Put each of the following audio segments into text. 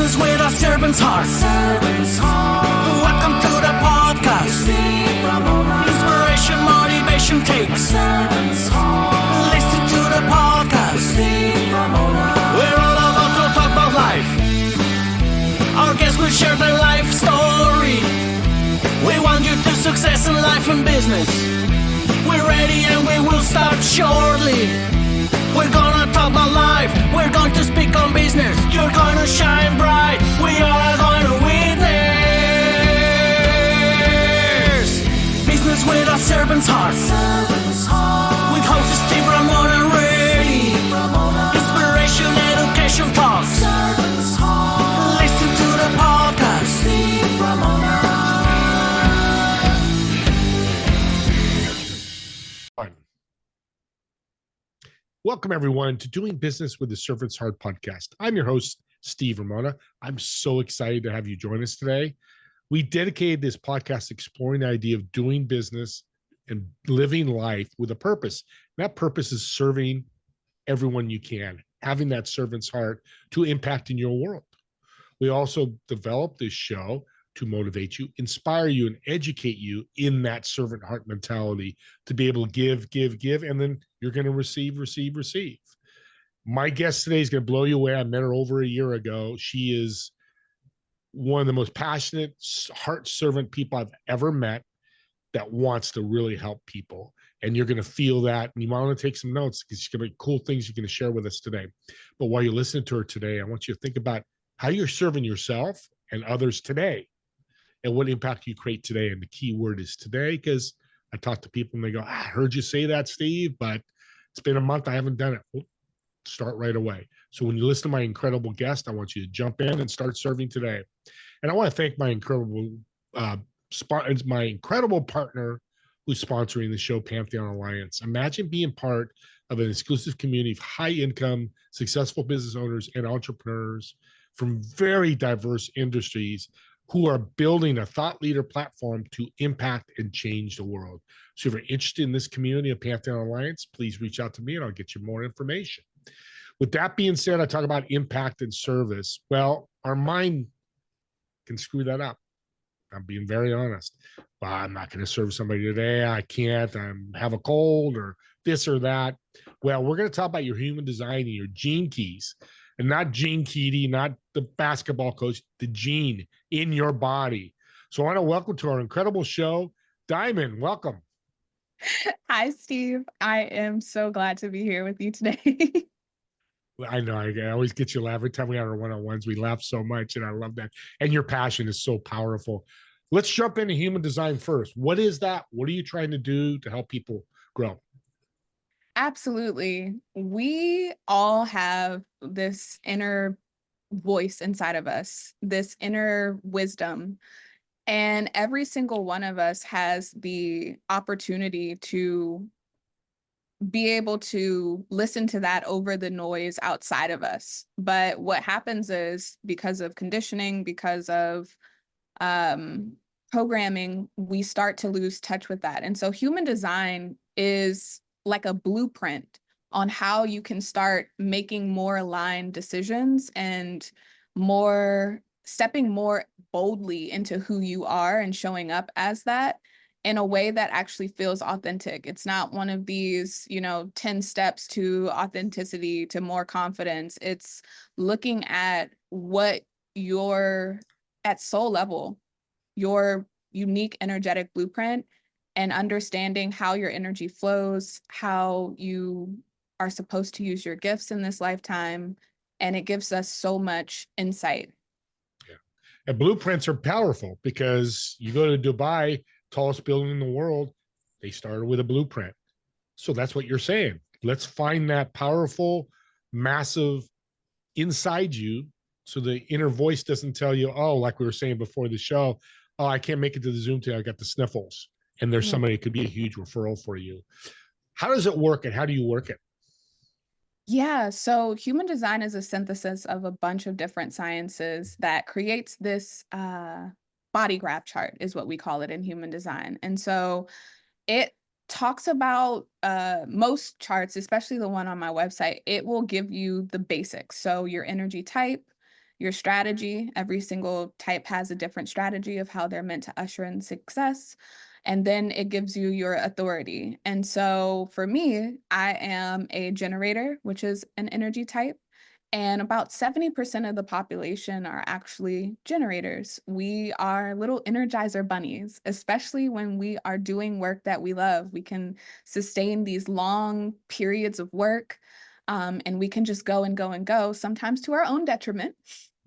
Business with a servant's heart. Welcome to the podcast. Inspiration, motivation takes. Listen to the podcast. We're all about to talk about life. Our guests will share their life story. We want you to success in life and business. We're ready and we will start shortly. We're gonna talk about life. We're going to speak on business. You're gonna shine bright. We are going to witness. Business with a servant's heart. With hosts Steve, Ramona, and Ray. Inspiration, education talks. Listen to the podcast. Steve, Ramona. Welcome, everyone, to Doing Business with the Servant's Heart podcast. I'm your host, Steve Ramona. I'm so excited to have you join us today. We dedicated this podcast exploring the idea of doing business and living life with a purpose. And that purpose is serving everyone you can, having that servant's heart to impact in your world. We also developed this show to motivate you, inspire you, and educate you in that servant heart mentality to be able to give, and then you're going to receive. My guest today is going to blow you away. I met her over a year ago. She is one of the most passionate, heart servant people I've ever met that wants to really help people. And you're going to feel that. And you might want to take some notes because she's going to be cool things you're going to share with us today. But while you're listening to her today, I want you to think about how you're serving yourself and others today, and what impact you create today. And the key word is today, because I talk to people and they go, I heard you say that, Steve, but it's been a month. I haven't done it. Well, start right away. So when you listen to my incredible guest, I want you to jump in and start serving today. And I want to thank my incredible partner who's sponsoring the show, Pantheon Alliance. Imagine being part of an exclusive community of high-income, successful business owners and entrepreneurs from very diverse industries who are building a thought leader platform to impact and change the world. So if you're interested in this community of Pantheon Alliance, please reach out to me and I'll get you more information. With that being said, I talk about impact and service. Well, our mind can screw that up. I'm being very honest. Well, I'm not going to serve somebody today. I can't. I have a cold or this or that. Well, we're going to talk about your human design and your gene keys. And not Gene Keady, not the basketball coach, the gene in your body. So I want to welcome to our incredible show, Diamond. Welcome. Hi, Steve. I am so glad to be here with you today. I know. I always get you laugh. Every time we have our one-on-ones, we laugh so much, and I love that. And your passion is so powerful. Let's jump into human design first. What is that? What are you trying to do to help people grow? Absolutely. We all have this inner voice inside of us, this inner wisdom. And every single one of us has the opportunity to be able to listen to that over the noise outside of us. But what happens is, because of conditioning, because of programming, we start to lose touch with that. And so human design is like a blueprint on how you can start making more aligned decisions and stepping more boldly into who you are and showing up as that in a way that actually feels authentic. It's not one of these, 10 steps to authenticity, to more confidence. It's looking at what at soul level, your unique energetic blueprint, and understanding how your energy flows, how you are supposed to use your gifts in this lifetime. And it gives us so much insight. Yeah. And blueprints are powerful because you go to Dubai, tallest building in the world, they started with a blueprint. So that's what you're saying. Let's find that powerful, massive inside you so the inner voice doesn't tell you, oh, like we were saying before the show, oh, I can't make it to the Zoom today. I got the sniffles. And there's somebody that could be a huge referral for you. How does it work and how do you work it? Yeah, so human design is a synthesis of a bunch of different sciences that creates this body graph chart, is what we call it in human design. And so it talks about most charts, especially the one on my website. It will give you the basics. So your energy type, your strategy. Every single type has a different strategy of how they're meant to usher in success. And then it gives you your authority. And so for me, I am a generator, which is an energy type. And about 70% of the population are actually generators. We are little energizer bunnies, especially when we are doing work that we love. We can sustain these long periods of work, and we can just go and go and go, sometimes to our own detriment,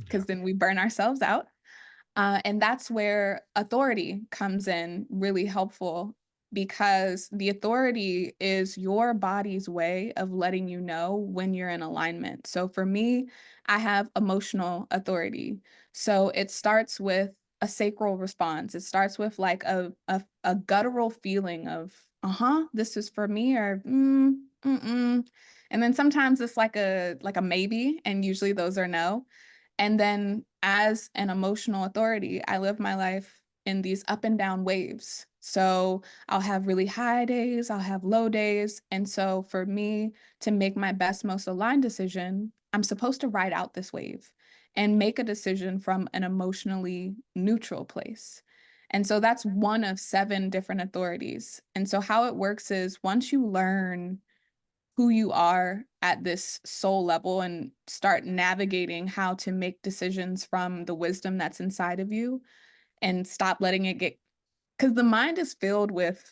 because then we burn ourselves out. And that's where authority comes in really helpful, because the authority is your body's way of letting you know when you're in alignment. So for me, I have emotional authority. So it starts with a sacral response. It starts with like a guttural feeling of, this is for me, or mm-mm. And then sometimes it's like a maybe, and usually those are no. And then as an emotional authority, I live my life in these up and down waves. So I'll have really high days, I'll have low days. And so for me to make my best, most aligned decision, I'm supposed to ride out this wave and make a decision from an emotionally neutral place. And so that's one of 7 different authorities. And so how it works is, once you learn who you are at this soul level and start navigating how to make decisions from the wisdom that's inside of you, and stop letting it get, because the mind is filled with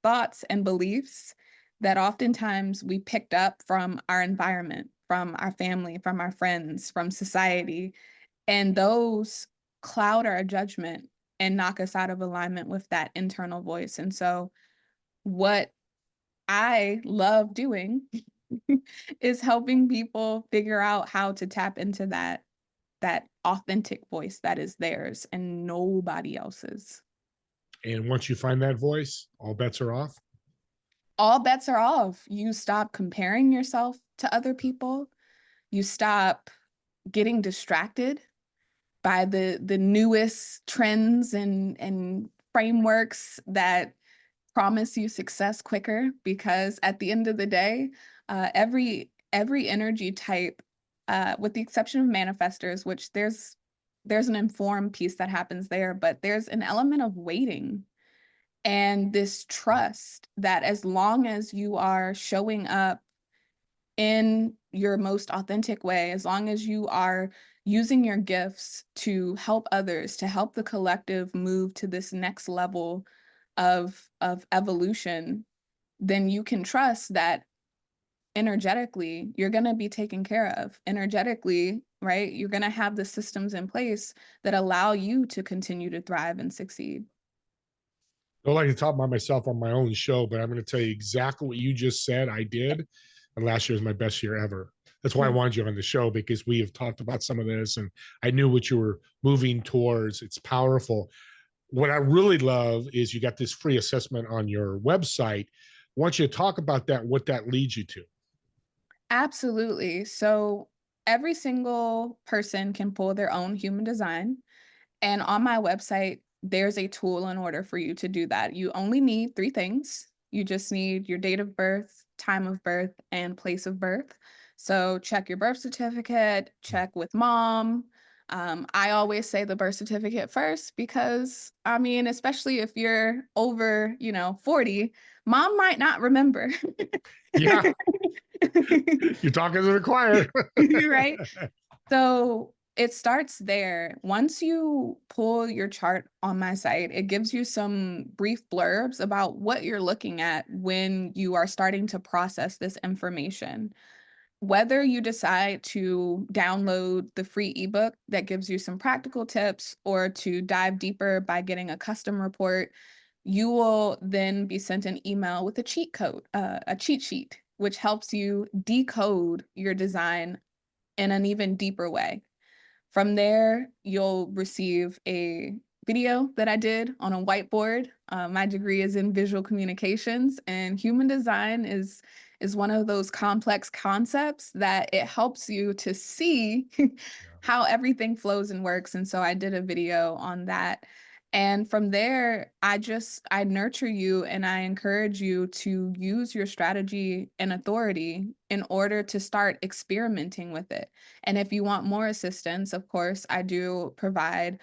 thoughts and beliefs that oftentimes we picked up from our environment, from our family, from our friends, from society, and those cloud our judgment and knock us out of alignment with that internal voice. And so what I love doing is helping people figure out how to tap into that authentic voice that is theirs and nobody else's. And once you find that voice, all bets are off. All bets are off. You stop comparing yourself to other people. You stop getting distracted by the newest trends and frameworks that promise you success quicker, because at the end of the day, every energy type, with the exception of manifestors, which there's an informed piece that happens there, but there's an element of waiting and this trust that as long as you are showing up in your most authentic way, as long as you are using your gifts to help others, to help the collective move to this next level of evolution, then you can trust that energetically you're going to be taken care of. Energetically, right? You're going to have the systems in place that allow you to continue to thrive and succeed. I don't like to talk about myself on my own show, but I'm going to tell you exactly what you just said. I did. And last year was my best year ever. That's why I wanted you on the show, because we have talked about some of this and I knew what you were moving towards. It's powerful. What I really love is you got this free assessment on your website. I want you to talk about that, what that leads you to. Absolutely. So every single person can pull their own human design. And on my website, there's a tool in order for you to do that. You only need 3 things. You just need your date of birth, time of birth, and place of birth. So check your birth certificate, check with mom. I always say the birth certificate first, because I mean, especially if you're over, 40, mom might not remember. Yeah. You're talking to the choir. Right? So it starts there. Once you pull your chart on my site, it gives you some brief blurbs about what you're looking at when you are starting to process this information. Whether you decide to download the free ebook that gives you some practical tips, or to dive deeper by getting a custom report, you will then be sent an email with a cheat code, a cheat sheet, which helps you decode your design in an even deeper way. From there, you'll receive a video that I did on a whiteboard. My degree is in visual communications, and human design is one of those complex concepts that it helps you to see how everything flows and works. And so I did a video on that. And from there, I nurture you and I encourage you to use your strategy and authority in order to start experimenting with it. And if you want more assistance, of course, I do provide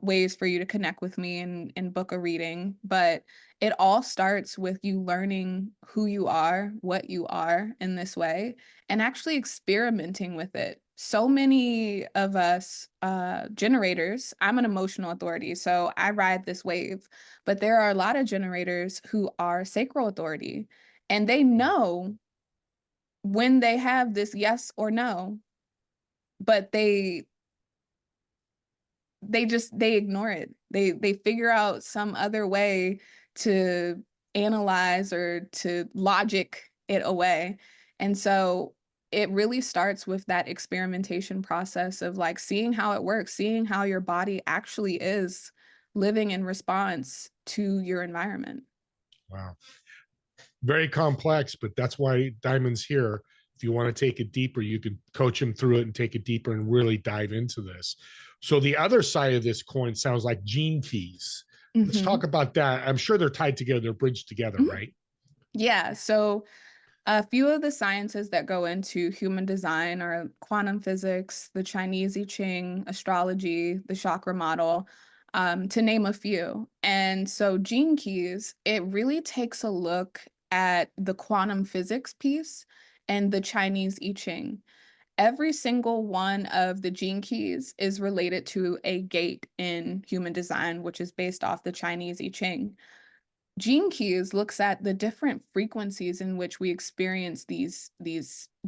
ways for you to connect with me and book a reading. But it all starts with you learning who you are, what you are in this way, and actually experimenting with it. So many of us generators, I'm an emotional authority, so I ride this wave, but there are a lot of generators who are sacral authority, and they know when they have this yes or no, but they ignore it. They figure out some other way to analyze or to logic it away. And so it really starts with that experimentation process of like seeing how it works, seeing how your body actually is living in response to your environment. Wow. Very complex, but that's why Diamond's here. If you want to take it deeper, you can coach him through it and take it deeper and really dive into this. So the other side of this coin sounds like gene keys. Let's talk about that. I'm sure they're tied together, they're bridged together, right? Yeah. So a few of the sciences that go into human design are quantum physics, the Chinese I Ching, astrology, the chakra model, to name a few. And so gene keys, it really takes a look at the quantum physics piece and the Chinese I Ching. Every single one of the gene keys is related to a gate in human design, which is based off the Chinese I Ching. Gene keys looks at the different frequencies in which we experience these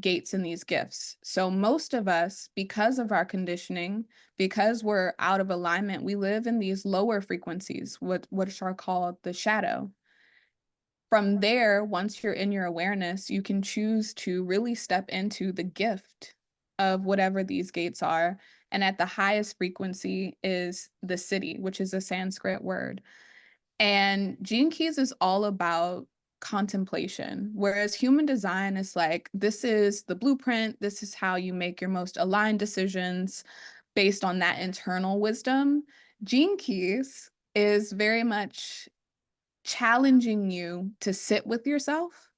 gates and these gifts. So most of us, because of our conditioning, because we're out of alignment, we live in these lower frequencies, what are called the shadow. From there, once you're in your awareness, you can choose to really step into the gift of whatever these gates are. And at the highest frequency is the city, which is a Sanskrit word. And Gene Keys is all about contemplation, whereas human design is like, this is the blueprint, this is how you make your most aligned decisions based on that internal wisdom. Gene Keys is very much challenging you to sit with yourself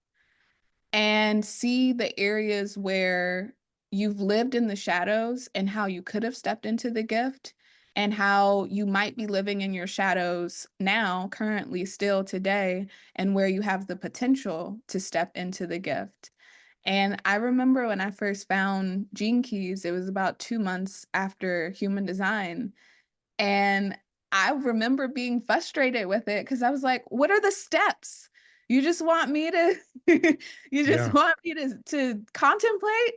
and see the areas where you've lived in the shadows and how you could have stepped into the gift and how you might be living in your shadows now, currently, still today, and where you have the potential to step into the gift. And I remember when I first found Gene Keys, it was about 2 months after human design. And I remember being frustrated with it because I was like, what are the steps? You just want me to you just want me to contemplate?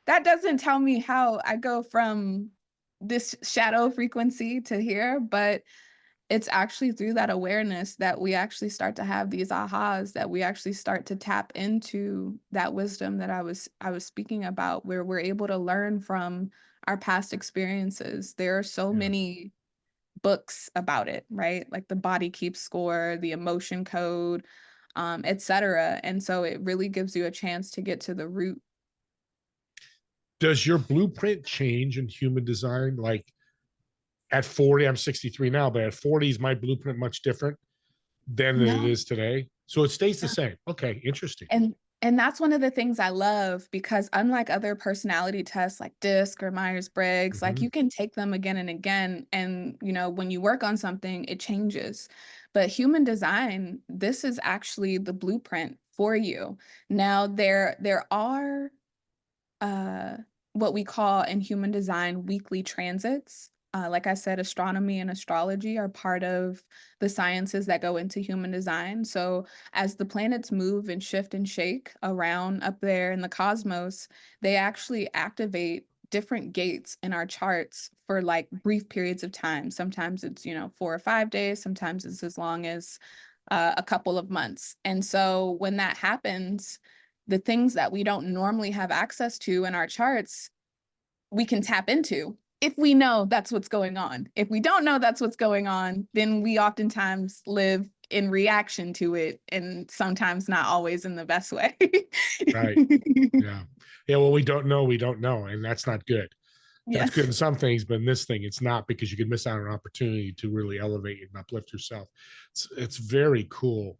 That doesn't tell me how I go from this shadow frequency to here, but it's actually through that awareness that we actually start to have these ahas, that we actually start to tap into that wisdom that I was speaking about, where we're able to learn from our past experiences. There are so many books about it, right? Like the body keeps score, the emotion code, etc. And so it really gives you a chance to get to the root. Does your blueprint change in human design? Like at 40, I'm 63 now, but at 40 is my blueprint much different than it No. is today? So it stays the same. Okay, interesting. And that's one of the things I love, because unlike other personality tests like DISC or Myers-Briggs, like you can take them again and again. And, you know, when you work on something, it changes. But human design, this is actually the blueprint for you. Now, there are what we call in human design weekly transits. Like I said, astronomy and astrology are part of the sciences that go into human design. So as the planets move and shift and shake around up there in the cosmos, they actually activate different gates in our charts for like brief periods of time. Sometimes it's, 4 or 5 days, sometimes it's as long as a couple of months. And so when that happens, the things that we don't normally have access to in our charts, we can tap into if we know that's what's going on. If we don't know that's what's going on, then we oftentimes live in reaction to it, and sometimes not always in the best way. Right. Yeah. Yeah. Well, we don't know. We don't know. And that's not good. That's Yes. good in some things, but in this thing, it's not, because you could miss out on an opportunity to really elevate and uplift yourself. It's very cool.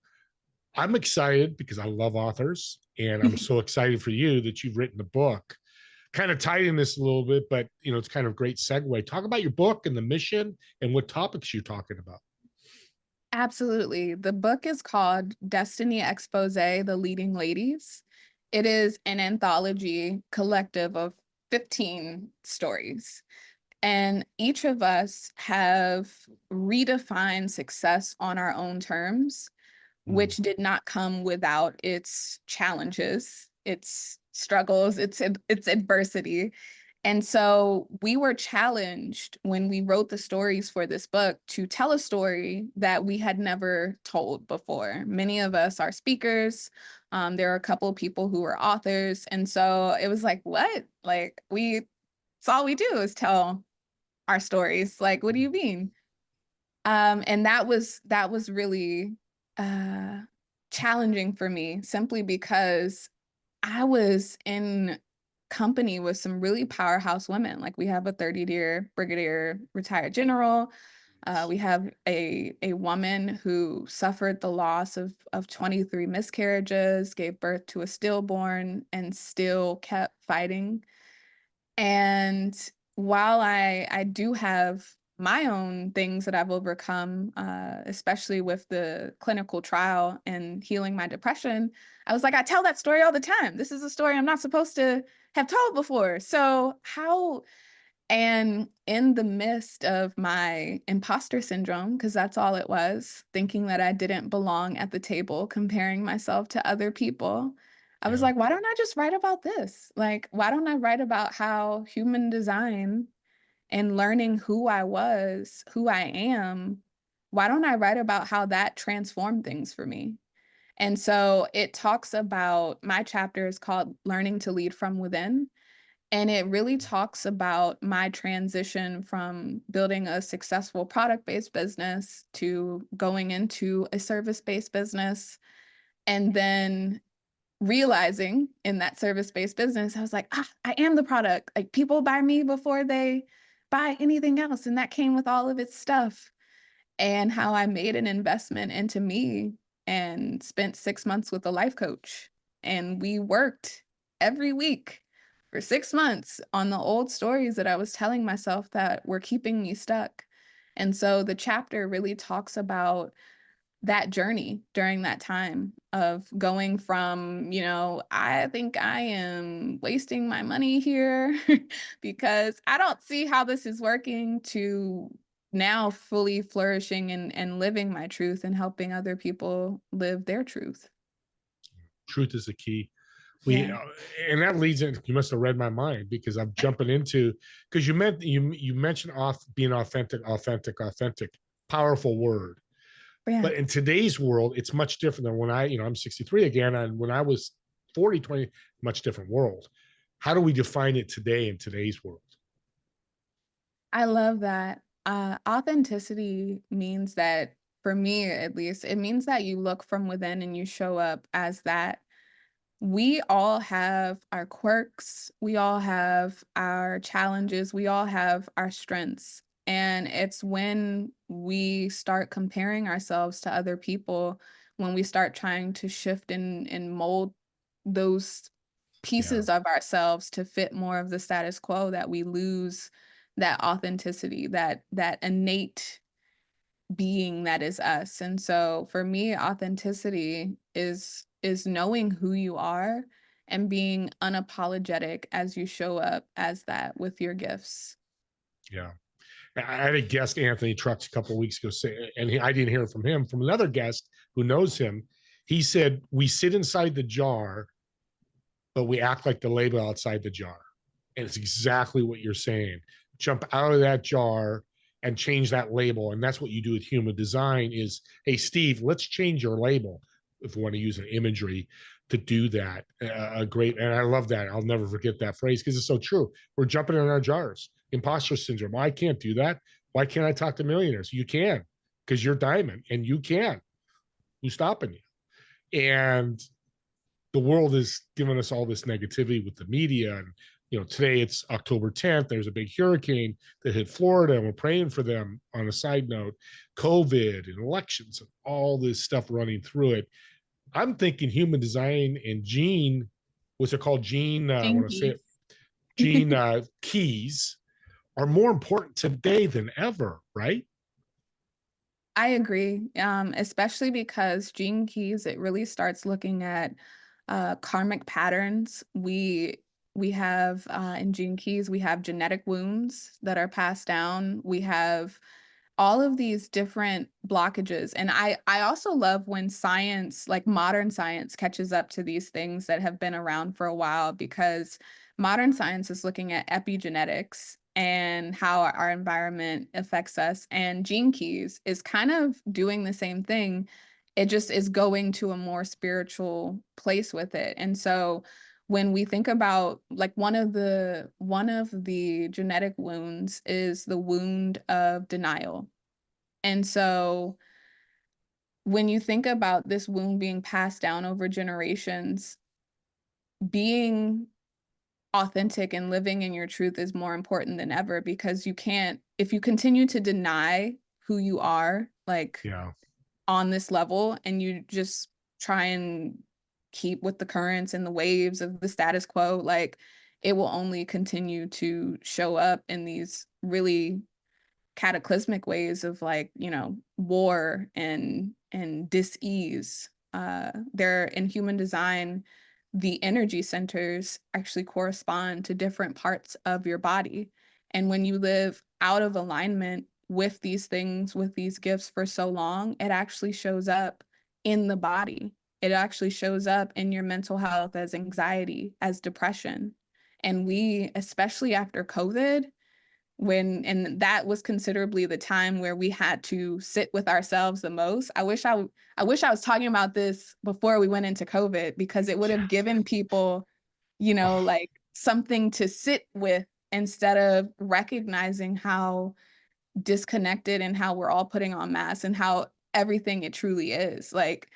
I'm excited because I love authors, and I'm so excited for you that you've written the book. Kind of tied in this a little bit, but it's kind of a great segue. Talk about your book and the mission and what topics you're talking about. Absolutely. The book is called Destiny Expose, The Leading Ladies. It is an anthology collective of 15 stories. And each of us have redefined success on our own terms, which did not come without its challenges, its struggles, its adversity. And so we were challenged when we wrote the stories for this book to tell a story that we had never told before. Many of us are speakers. There are a couple of people who are authors. And so it was like, what? Like, it's all we do is tell our stories. Like, what do you mean? And that was really challenging for me, simply because I was in company with some really powerhouse women. Like, we have a 30-year brigadier retired general. We have a woman who suffered the loss of 23 miscarriages, gave birth to a stillborn, and still kept fighting. And while I do have my own things that I've overcome, especially with the clinical trial and healing my depression, I was like, I tell that story all the time. This is a story I'm not supposed to have told before. So how, and in the midst of my imposter syndrome, because that's all it was, thinking that I didn't belong at the table, comparing myself to other people, I was like, why don't I just write about this? Like, why don't I write about how human design and learning who I was, who I am, why don't I write about how that transformed things for me? And so it talks about, my chapter is called Learning to Lead from Within. And it really talks about my transition from building a successful product-based business to going into a service-based business. And then realizing in that service-based business, I was like, I am the product. Like, people buy me before they buy anything else. And that came with all of its stuff. And how I made an investment into me and spent 6 months with a life coach. And we worked every week for 6 months on the old stories that I was telling myself that were keeping me stuck. And so the chapter really talks about that journey during that time of going from, I think I am wasting my money here because I don't see how this is working, to now fully flourishing and living my truth and helping other people live their truth. Truth is the key. Yeah. And that leads in, you must have read my mind, because I'm jumping into, because you mentioned being authentic, powerful word. Yeah. But in today's world, it's much different than when I'm 63 again, and when I was 40, 20, much different world. How do we define it today in today's world? I love that. Authenticity means that, for me at least, it means that you look from within and you show up as that. We all have our quirks, we all have our challenges, we all have our strengths. And it's when we start comparing ourselves to other people, when we start trying to shift and mold those pieces of ourselves to fit more of the status quo, that we lose that authenticity, that innate being that is us. And so for me, authenticity is knowing who you are and being unapologetic as you show up as that with your gifts. Yeah. I had a guest, Anthony Trucks, a couple of weeks ago say, and I didn't hear from him, from another guest who knows him. He said, we sit inside the jar, but we act like the label outside the jar. And it's exactly what you're saying. Jump out of that jar and change that label. And that's what you do with human design is, hey, Steve, let's change your label, if we want to use an imagery to do that. And I love that. I'll never forget that phrase, because it's so true. We're jumping in our jars. Imposter syndrome. I can't do that. Why can't I talk to millionaires? You can, because you're diamond and you can. Who's stopping you? And the world is giving us all this negativity with the media. And today it's October 10th. There's a big hurricane that hit Florida, and we're praying for them. On a side note, COVID and elections and all this stuff running through it. I'm thinking human design and gene, what's it called? Gene, I want to say it, Jinkies. gene keys are more important today than ever, right? I agree, especially because Gene Keys, it really starts looking at karmic patterns. We have in Gene Keys, we have genetic wounds that are passed down. We have all of these different blockages. And I also love when science, like modern science, catches up to these things that have been around for a while, because modern science is looking at epigenetics and how our environment affects us. And Gene Keys is kind of doing the same thing. It just is going to a more spiritual place with it. And so when we think about, like, one of the genetic wounds is the wound of denial. And so when you think about this wound being passed down over generations, being authentic and living in your truth is more important than ever, because you can't, if you continue to deny who you are, like Yeah. on this level, and you just try and keep with the currents and the waves of the status quo, like it will only continue to show up in these really cataclysmic ways of, like, war and dis-ease. There in human design, the energy centers actually correspond to different parts of your body. And when you live out of alignment with these things, with these gifts for so long, it actually shows up in the body. It actually shows up in your mental health as anxiety, as depression. And we, especially after COVID, and that was considerably the time where we had to sit with ourselves the most. I wish I was talking about this before we went into COVID, because it would Yeah. have given people, Oh, like something to sit with, instead of recognizing how disconnected and how we're all putting on masks and how everything it truly is. Like,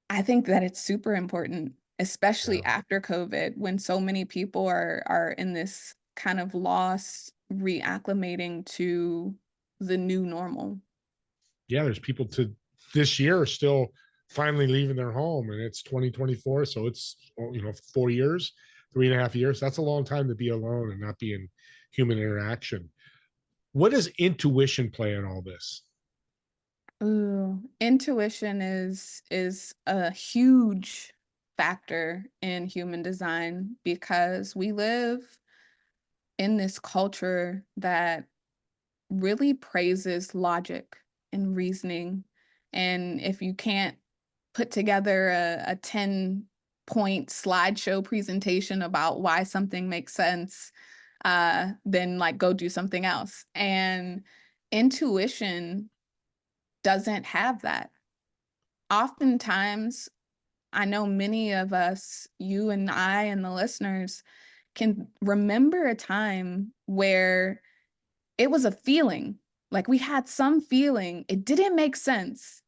I think that it's super important, especially yeah. after COVID, when so many people are in this kind of loss, reacclimating to the new normal. Yeah. There's people to this year still finally leaving their home, and it's 2024. So it's, 4 years, 3.5 years. That's a long time to be alone and not be in human interaction. What does intuition play in all this? Ooh, intuition is a huge factor in human design, because we live in this culture that really praises logic and reasoning. And if you can't put together a 10-point slideshow presentation about why something makes sense, then like go do something else. And intuition doesn't have that. Oftentimes, I know many of us, you and I and the listeners, can remember a time where it was a feeling. Like we had some feeling, it didn't make sense.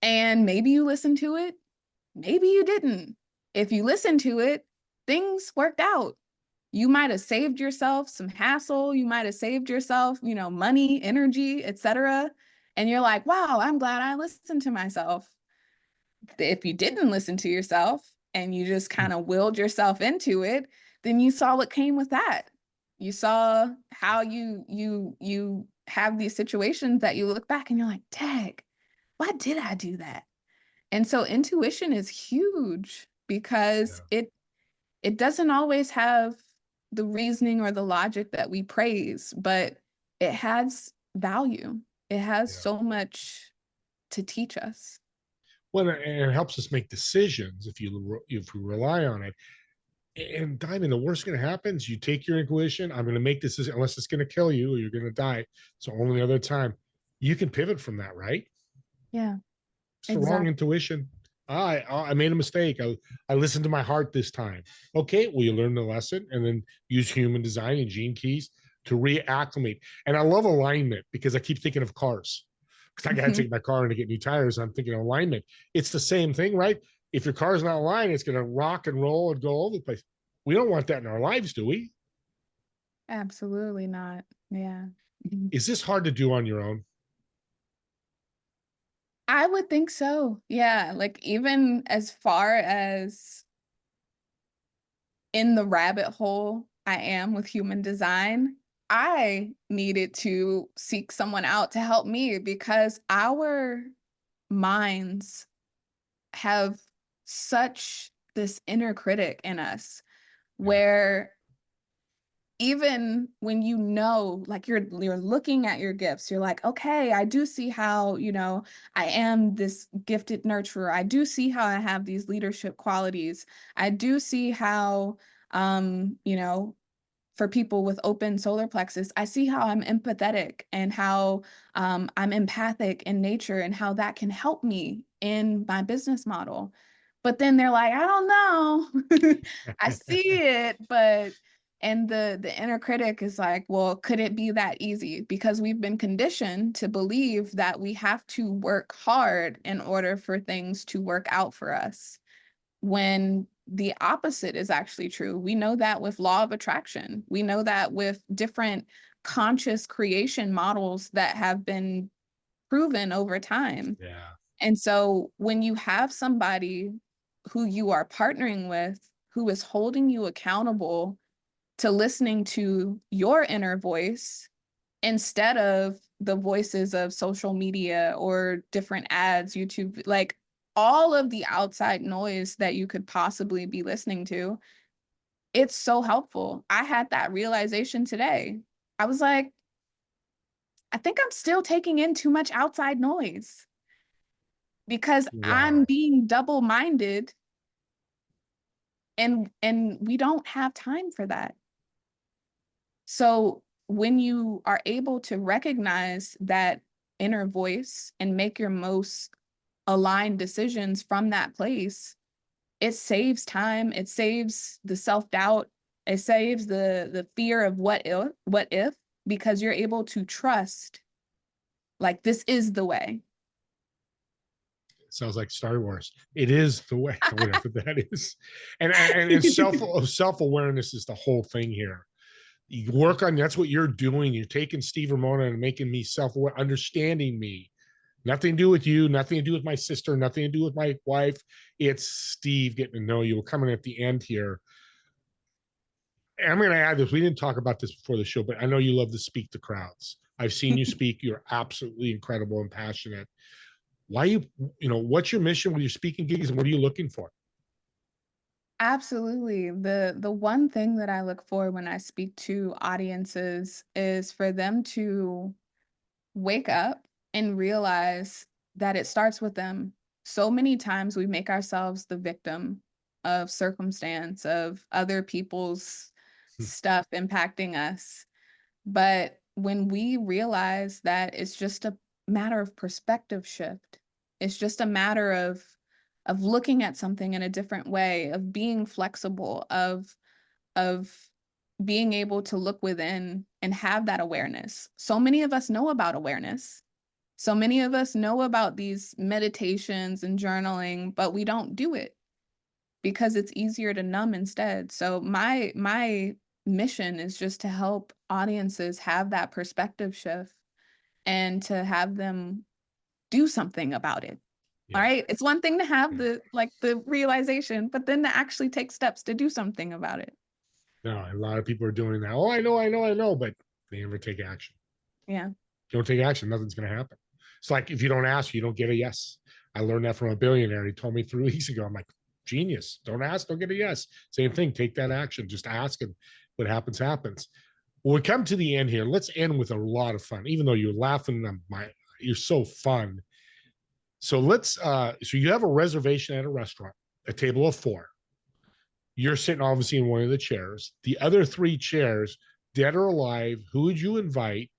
And maybe you listened to it, maybe you didn't. If you listened to it, things worked out. You might have saved yourself some hassle, you might have saved yourself, money, energy, etc. And you're like, wow, I'm glad I listened to myself. If you didn't listen to yourself and you just kind of willed yourself into it, then you saw what came with that. You saw how you have these situations that you look back and you're like, dang, why did I do that? And so intuition is huge, because Yeah. it doesn't always have the reasoning or the logic that we praise, but it has value. It has Yeah. so much to teach us. Well, and it helps us make decisions if we rely on it. And Diamond, the worst going to happen is you take your intuition. I'm going to make this decision, unless it's going to kill you or you're going to die. So only other time you can pivot from that, right? Yeah, It's the wrong exactly. intuition. I made a mistake. I listened to my heart this time. Okay, well, you learn the lesson and then use human design and gene keys to reacclimate. And I love alignment, because I keep thinking of cars. Because I got to Mhm. take my car in to get new tires. I'm thinking alignment. It's the same thing, right? If your car's not aligned, it's going to rock and roll and go all over the place. We don't want that in our lives, do we? Absolutely not. Yeah. Is this hard to do on your own? I would think so. Yeah. Like even as far as in the rabbit hole I am with human design, I needed to seek someone out to help me because our minds have such this inner critic in us Yeah. where even when you know, like you're looking at your gifts, you're like, okay, I do see how, I am this gifted nurturer. I do see how I have these leadership qualities. I do see how, for people with open solar plexus, I see how I'm empathetic and how I'm empathic in nature and how that can help me in my business model. But then they're like, I don't know. I see it, but and the inner critic is like, well, could it be that easy? Because we've been conditioned to believe that we have to work hard in order for things to work out for us, when the opposite is actually true. We know that with law of attraction. We know that with different conscious creation models that have been proven over time. Yeah. And so when you have somebody who you are partnering with, who is holding you accountable to listening to your inner voice instead of the voices of social media or different ads, YouTube, like all of the outside noise that you could possibly be listening to, it's so helpful. I had that realization today. I was like, I think I'm still taking in too much outside noise because I'm Wow. being double-minded, and we don't have time for that. So when you are able to recognize that inner voice and make your most aligned decisions from that place, it saves time, it saves the self-doubt, it saves the fear of what if, because you're able to trust, like, this is the way. Sounds like Star Wars. It is the way, whatever that is. And self-awareness is the whole thing here. You work on, that's what you're doing. You're taking Steve Ramona and making me self-aware, understanding me. Nothing to do with you, nothing to do with my sister, nothing to do with my wife. It's Steve getting to know you. We're coming at the end here. And I'm going to add this. We didn't talk about this before the show, but I know you love to speak to crowds. I've seen you speak. You're absolutely incredible and passionate. Why what's your mission with your speaking gigs and what are you looking for? Absolutely. The one thing that I look for when I speak to audiences is for them to wake up and realize that it starts with them. So many times we make ourselves the victim of circumstance, of other people's stuff impacting us. But when we realize that it's just a matter of perspective shift, it's just a matter of looking at something in a different way, of being flexible, of being able to look within and have that awareness. So many of us know about awareness. So many of us know about these meditations and journaling, but we don't do it because it's easier to numb instead. So my mission is just to help audiences have that perspective shift and to have them do something about it. All Yeah. right. It's one thing to have the realization, but then to actually take steps to do something about it. No, a lot of people are doing that. Oh, I know, but they never take action. Yeah. You don't take action, nothing's going to happen. It's like if you don't ask, you don't get a yes. I learned that from a billionaire. He told me 3 weeks ago. I'm like, genius. Don't ask, don't get a yes. Same thing. Take that action. Just ask, and what happens, happens. Well, we come to the end here. Let's end with a lot of fun, even though you're laughing. You're so fun. So so you have a reservation at a restaurant, a table of 4. You're sitting obviously in one of the chairs. The other 3 chairs, dead or alive, who would you invite?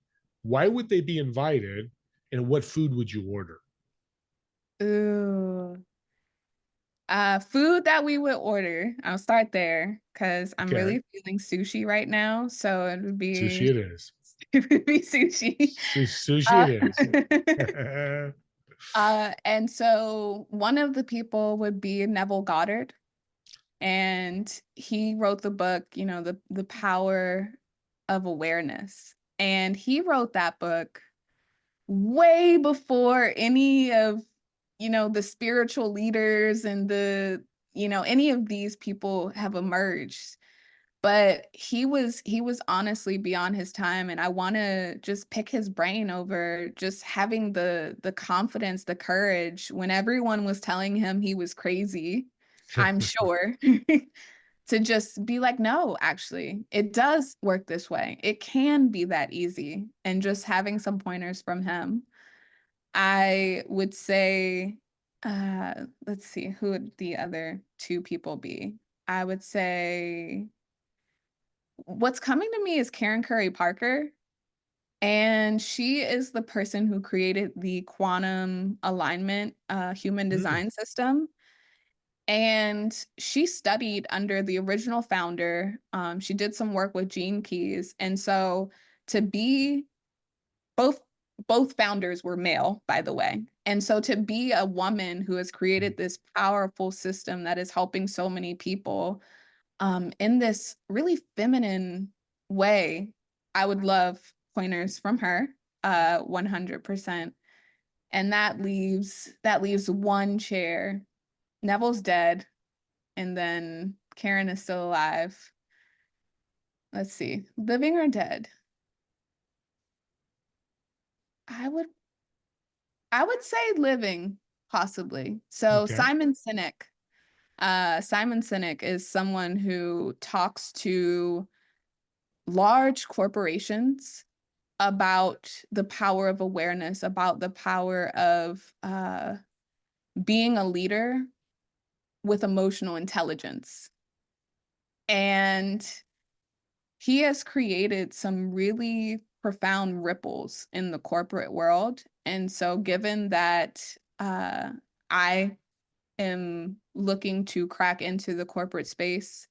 Why would they be invited? And what food would you order? Ooh. Food that we would order. I'll start there because I'm Okay. really feeling sushi right now. So it would Sushi be it is. it would be sushi. Sushi Uh, it is. and so one of the people would be Neville Goddard, and he wrote the book, the power of awareness. And he wrote that book way before any of the spiritual leaders and any of these people have emerged. But he was honestly beyond his time, and I want to just pick his brain over just having the confidence, the courage when everyone was telling him he was crazy, I'm sure, to just be like, no, actually, it does work this way. It can be that easy. And just having some pointers from him. I would say, let's see, who would the other two people be? I would say what's coming to me is Karen Curry Parker. And she is the person who created the quantum alignment human Mm, design system. And she studied under the original founder. She did some work with Gene Keys. And so to be both both founders were male, by the way. And so to be a woman who has created this powerful system that is helping so many people in this really feminine way, I would love pointers from her, 100%. And that leaves one chair. Neville's dead, and then Karen is still alive. Let's see, living or dead? I would I would say living, possibly. So okay. Simon Sinek is someone who talks to large corporations about the power of awareness, about the power of being a leader with emotional intelligence. And he has created some really profound ripples in the corporate world. And so, given that I am looking to crack into the corporate space,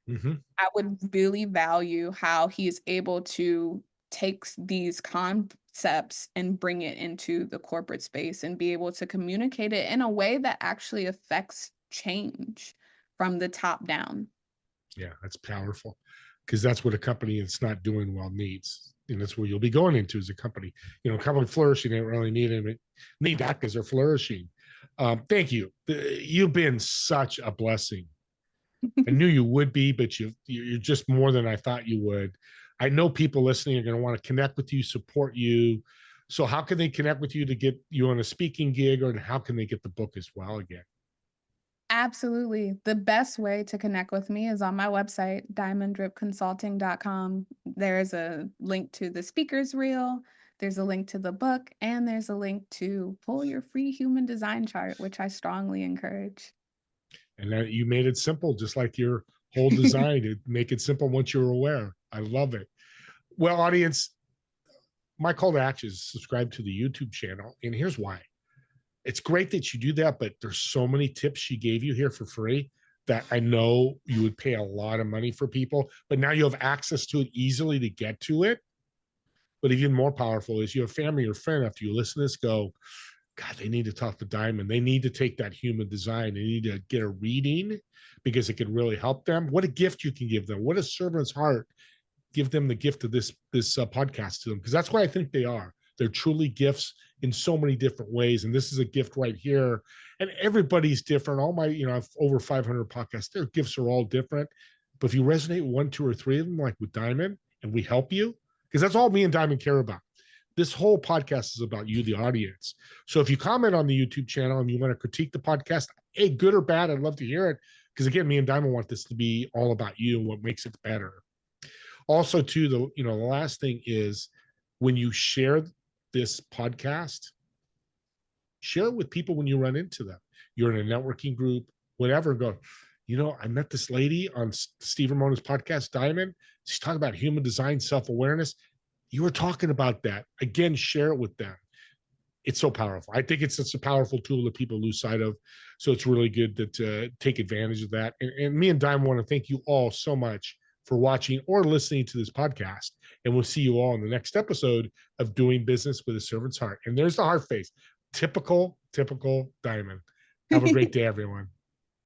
Hmm. I would really value how he is able to take these concepts and bring it into the corporate space and be able to communicate it in a way that actually affects change from the top down. Yeah, that's powerful, because that's what a company that's not doing well needs. And that's where you'll be going into as a company. A company flourishing, they don't really need them. Need that because they're flourishing. Thank you. You've been such a blessing. I knew you would be, but you're just more than I thought you would. I know people listening are going to want to connect with you, support you. So how can they connect with you to get you on a speaking gig, or how can they get the book as well again? Absolutely. The best way to connect with me is on my website, diamonddripconsulting.com. There's a link to the speaker's reel, there's a link to the book, and there's a link to pull your free human design chart, which I strongly encourage. And that you made it simple, just like your whole design to make it simple once you're aware. I love it. Well, audience, my call to action is subscribe to the YouTube channel. And here's why. It's great that you do that, but there's so many tips she gave you here for free that I know you would pay a lot of money for people, but now you have access to it easily to get to it. But even more powerful is you have family or friend after you listen to this go, God, they need to talk to Diamond. They need to take that human design. They need to get a reading because it can really help them. What a gift you can give them. What a servant's heart. Give them the gift of this podcast to them, because that's what I think they are. They're truly gifts in so many different ways, and this is a gift right here. And everybody's different. All my, I have over 500 podcasts. Their gifts are all different, but if you resonate with one, two, or three of them, like with Diamond, and we help you, because that's all me and Diamond care about. This whole podcast is about you, the audience. So if you comment on the YouTube channel and you want to critique the podcast, hey, good or bad, I'd love to hear it. Because again, me and Diamond want this to be all about you and what makes it better. Also, too, the last thing is when you share this podcast, share it with people when you run into them. You're in a networking group, whatever. Go, I met this lady on Steve Ramona's podcast, Diamond. She's talking about human design, self-awareness. You were talking about that. Again, share it with them. It's so powerful. I think it's such a powerful tool that people lose sight of. So it's really good to take advantage of that. And me and Diamond want to thank you all so much for watching or listening to this podcast. And we'll see you all in the next episode of Doing Business with a Servant's Heart. And there's the heart face. Typical Diamond. Have a great day, everyone.